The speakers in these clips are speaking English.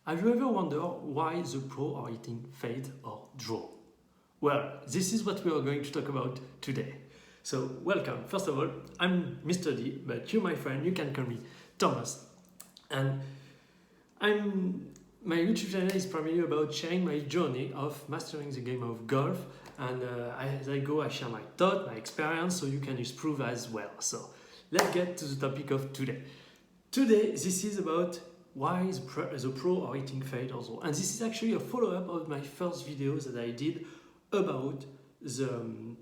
Have you ever wondered why the pro are hitting fade or draw? Well, this is what we are going to talk about today. So, welcome. First of all, I'm Mr. D, but you, my friend, you can call me Thomas. And my YouTube channel is primarily about sharing my journey of mastering the game of golf. And as I go, I share my thought, my experience, so you can improve as well. So, let's get to the topic of today. Today, this is about why the pro are hitting fade also. And this is actually a follow-up of my first videos that I did about the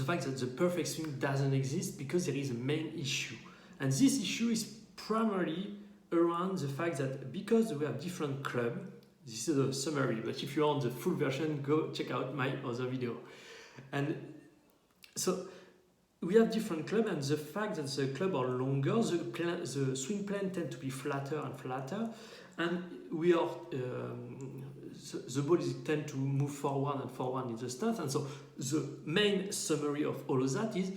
fact that the perfect swing doesn't exist because there is a main issue. And this issue is primarily around the fact that because we have different clubs, this is a summary, but if you want the full version, go check out my other video. And so we have different clubs, and the fact that the clubs are longer, the swing plane tend to be flatter and flatter, and we are the ball tend to move forward and forward in the stance. And so the main summary of all of that is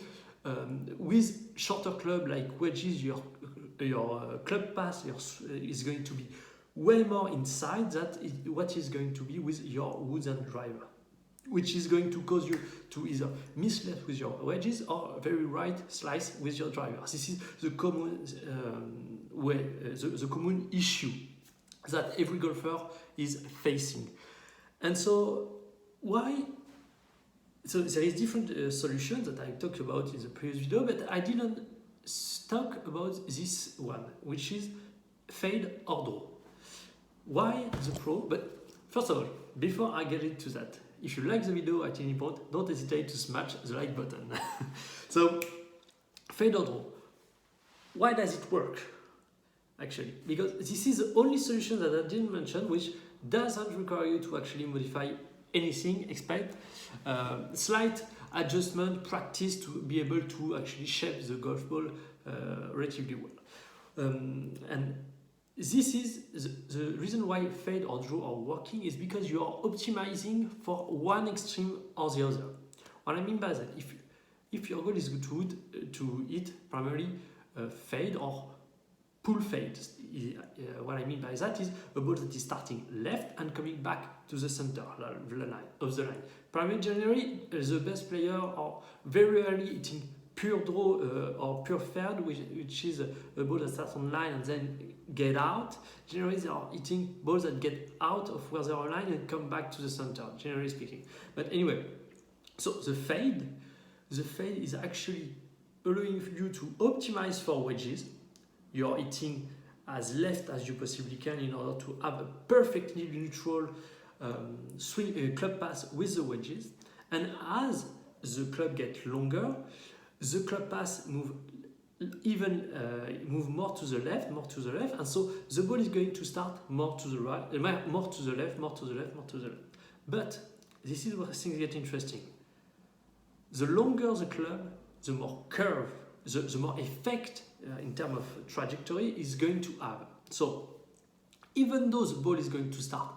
with shorter club like wedges, your club pass is going to be way more inside than what is going to be with your woods and driver, which is going to cause you to either miss left with your wedges or very right slice with your driver. This is the common way, the common issue that every golfer is facing. And so why? So there is different solutions that I talked about in the previous video, but I didn't talk about this one, which is fade or draw. Why the pro? But first of all, before I get into that, if you like the video at any point, don't hesitate to smash the like button. So, fade or draw. Why does it work? Actually, because this is the only solution that I didn't mention, which doesn't require you to actually modify anything, except slight adjustment, practice to be able to actually shape the golf ball relatively well. And this is the reason why fade or draw are working is because you are optimizing for one extreme or the other. What I mean by that, if your goal is to hit primarily fade or pull fade, what I mean by that is a ball that is starting left and coming back to the center of the line. Primarily, generally, the best player are very rarely hitting pure draw or pure fade, which is a ball that starts on line and then get out. Generally, they are hitting balls that get out of where they are aligned and come back to the center, generally speaking. But anyway, so the fade is actually allowing you to optimize for wedges. You are hitting as left as you possibly can in order to have a perfectly neutral swing club pass with the wedges. And as the club gets longer, the club pass move more to the left, and so the ball is going to start more to the right, more to the left, more to the left, more to the left. But this is where things get interesting. The longer the club, the more curve, the more effect in terms of trajectory is going to have. So even though the ball is going to start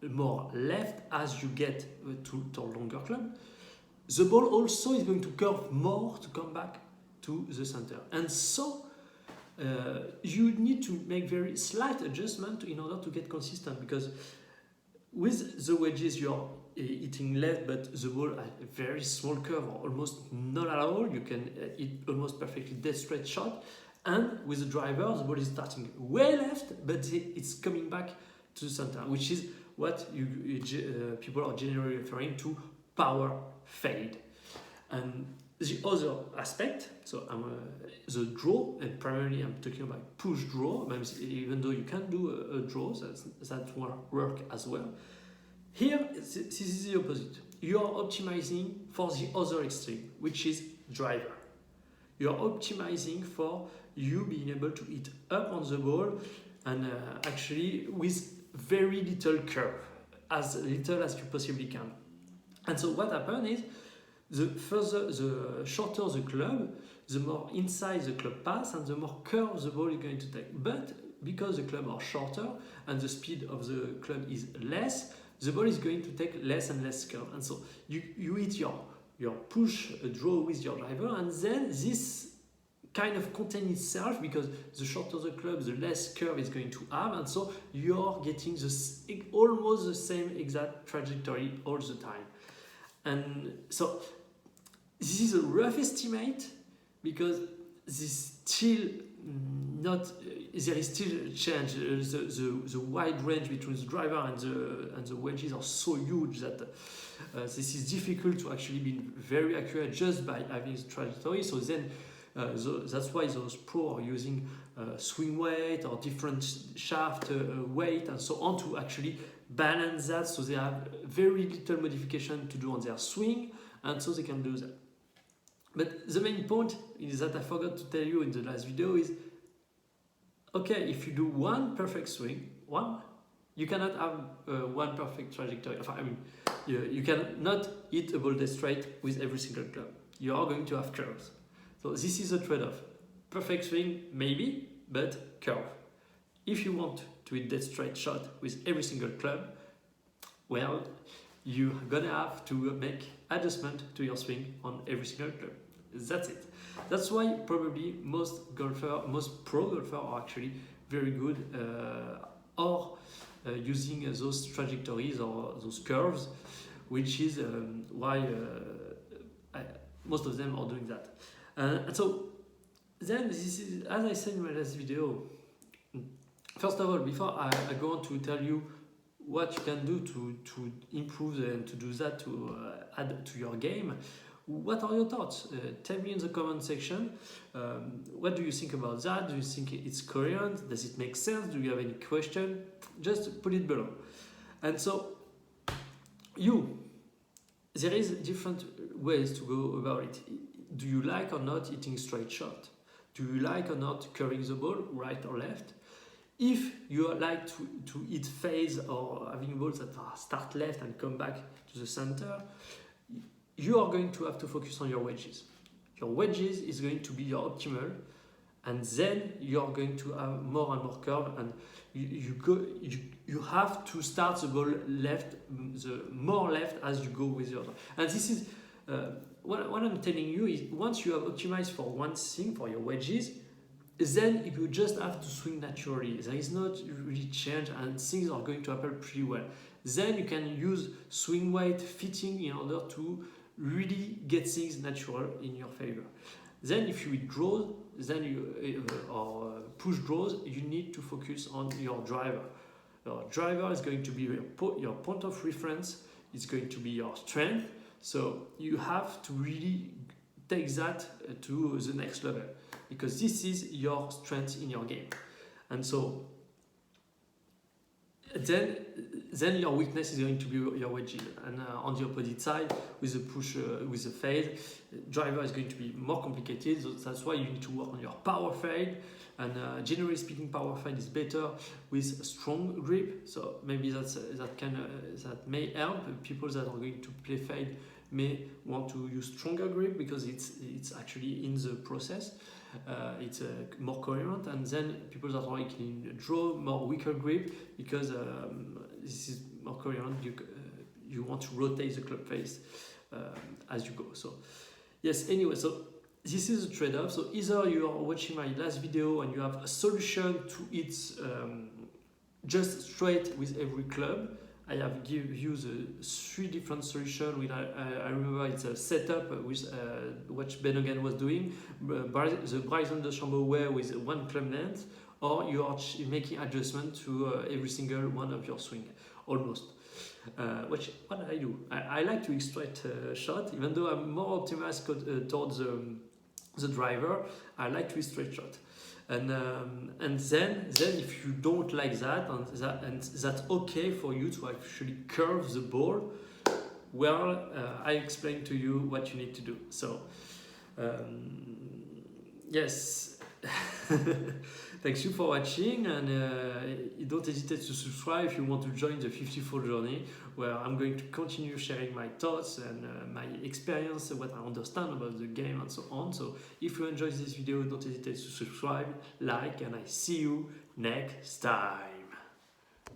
more left as you get to a longer club, the ball also is going to curve more to come back to the center. And so you need to make very slight adjustment in order to get consistent, because with the wedges you're hitting left, but the ball has a very small curve or almost not at all. You can hit almost perfectly dead straight shot. And with the driver, the ball is starting way left, but it's coming back to the center, which is what people are generally referring to power fade. And the other aspect, so the draw, and primarily I'm talking about push draw, even though you can do a draw, that will work as well. Here, this is the opposite. You are optimizing for the other extreme, which is driver. You are optimizing for you being able to hit up on the ball and actually with very little curve, as little as you possibly can. And so what happens is, the shorter the club, the more inside the club pass and the more curve the ball is going to take. But because the club are shorter and the speed of the club is less, the ball is going to take less and less curve. And so you hit your push draw with your driver, and then this kind of contain itself, because the shorter the club, the less curve it's going to have, and so you're getting almost the same exact trajectory all the time. And so this is a rough estimate, because this still not there is still a change. The wide range between the driver and the wedges are so huge that this is difficult to actually be very accurate just by having the trajectory. So then that's why those pro are using swing weight or different shaft weight and so on to actually balance that, so they have very little modification to do on their swing, and so they can do that. But the main point is that I forgot to tell you in the last video is, okay, if you do one perfect swing, you cannot have one perfect trajectory. I mean, you cannot hit a ball dead straight with every single club. You are going to have curves. So this is a trade-off. Perfect swing, maybe, but curve. If you want to hit dead straight shot with every single club, well, you're gonna have to make adjustment to your swing on every single club. That's it. That's why probably most pro golfers are actually very good or using those trajectories or those curves, which is why most of them are doing that. And so then this is, as I said in my last video, first of all, before I go on to tell you what you can do to improve and to do that, to add to your game, what are your thoughts? Tell me in the comment section. What do you think about that? Do you think it's coherent? Does it make sense? Do you have any question? Just put it below. And so there is different ways to go about it. Do you like or not hitting straight shot? Do you like or not curving the ball right or left? If you like to hit fades or having balls that start left and come back to the center, you are going to have to focus on your wedges. Your wedges is going to be your optimal, and then you are going to have more and more curve, and you have to start the ball left, the more left as you go with your. And this is what I'm telling you is, once you have optimized for one thing, for your wedges, then you just have to swing naturally. There is not really change, and things are going to happen pretty well. Then you can use swing weight fitting in order to really get things natural in your favor. Then if you hit draws, then or push draws, you need to focus on your driver. Your driver is going to be your point of reference. It's going to be your strength. So you have to really take that to the next level, because this is your strength in your game. And so then your weakness is going to be your wedges. And on the opposite side, with the push, with the fade, driver is going to be more complicated. So that's why you need to work on your power fade. And generally speaking, power fade is better with a strong grip. So maybe that may help. People that are going to play fade may want to use stronger grip, because it's actually in the process. It's more coherent. And then people that are in draw, more weaker grip, because this is more coherent. You want to rotate the club face as you go. So yes, anyway, so this is a trade-off. So either you are watching my last video and you have a solution to it just straight with every club. I have give you the 3 different solutions. I remember it's a setup with what Ben again was doing, the Bryson DeChambeau way with 1 club length, or you are making adjustment to every single one of your swing, almost. What I do? I like to hit straight shot, even though I'm more optimized towards the driver. I like to hit straight shot. And then if you don't like that, and that's okay for you to actually curve the ball, well, I explained to you what you need to do. So yes. Thanks you for watching, and don't hesitate to subscribe if you want to join the 50-fold journey, where I'm going to continue sharing my thoughts and my experience, what I understand about the game and so on. So if you enjoyed this video, don't hesitate to subscribe, like, and I see you next time.